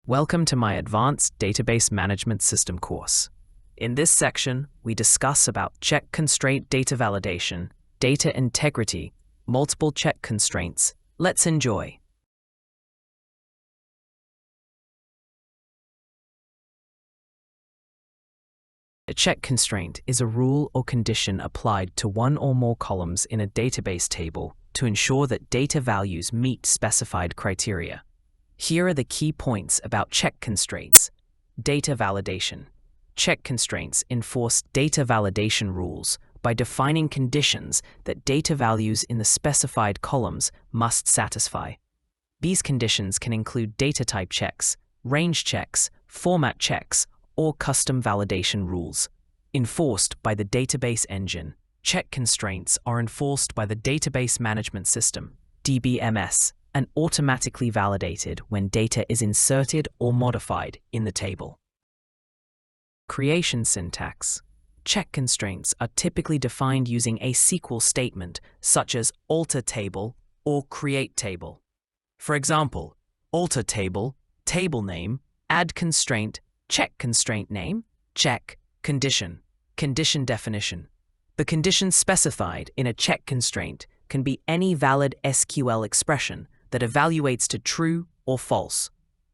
Welcome to my Advanced Database Management System course. In this section, we discuss about check constraint data validation, data integrity, multiple check constraints. Let's enjoy. A check constraint is a rule or condition applied to one or more columns in a database table to ensure that data values meet specified criteria. Here are the key points about check constraints. Data validation. Check constraints enforce data validation rules by defining conditions that data values in the specified columns must satisfy. These conditions can include data type checks, range checks, format checks, or custom validation rules. Enforced by the database engine. Check constraints are enforced by the Database Management System, DBMS, and automatically validated when data is inserted or modified in the table. Creation syntax. Check constraints are typically defined using a SQL statement such as alter table or create table. For example, alter table, table name, add constraint, check constraint name, check, condition, condition definition. The condition specified in a check constraint can be any valid SQL expression that evaluates to true or false.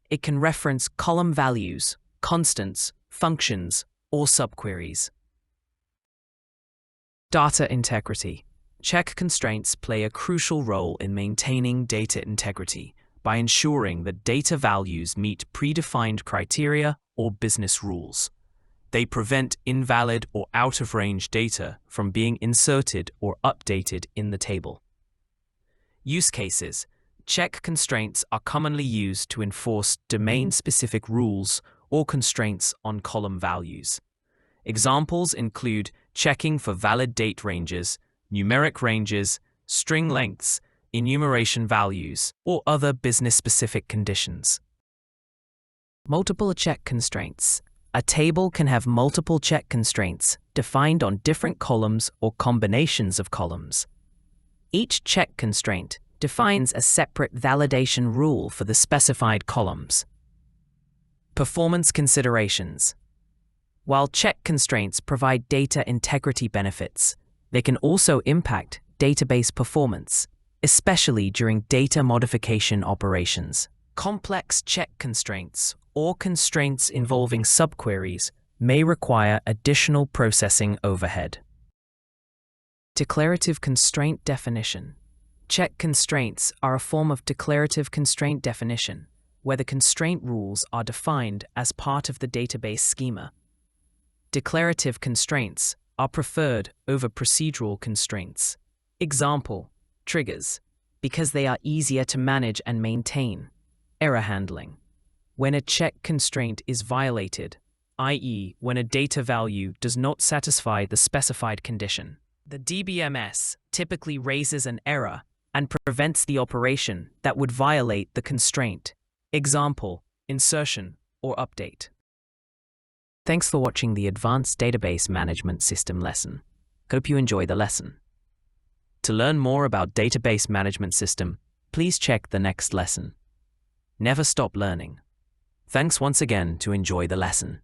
It can reference column values, constants, functions, or subqueries. Data integrity. Check constraints play a crucial role in maintaining data integrity by ensuring that data values meet predefined criteria or business rules. They prevent invalid or out-of-range data from being inserted or updated in the table. Use cases. Check constraints are commonly used to enforce domain-specific rules or constraints on column values. Examples include checking for valid date ranges, numeric ranges, string lengths, enumeration values, or other business-specific conditions. Multiple check constraints. A table can have multiple check constraints defined on different columns or combinations of columns. Each check constraint defines a separate validation rule for the specified columns. Performance considerations. While check constraints provide data integrity benefits, they can also impact database performance, especially during data modification operations. Complex check constraints or constraints involving subqueries may require additional processing overhead. Declarative constraint definition. Check constraints are a form of declarative constraint definition, where the constraint rules are defined as part of the database schema. Declarative constraints are preferred over procedural constraints. Example, triggers, because they are easier to manage and maintain. Error handling. When a check constraint is violated, i.e., when a data value does not satisfy the specified condition, the DBMS typically raises an error and prevents the operation that would violate the constraint. Example, insertion or update. Thanks for watching the Advanced Database Management System lesson. Hope you enjoy the lesson. To learn more about Database Management System, please check the next lesson. Never stop learning. Thanks once again to enjoy the lesson.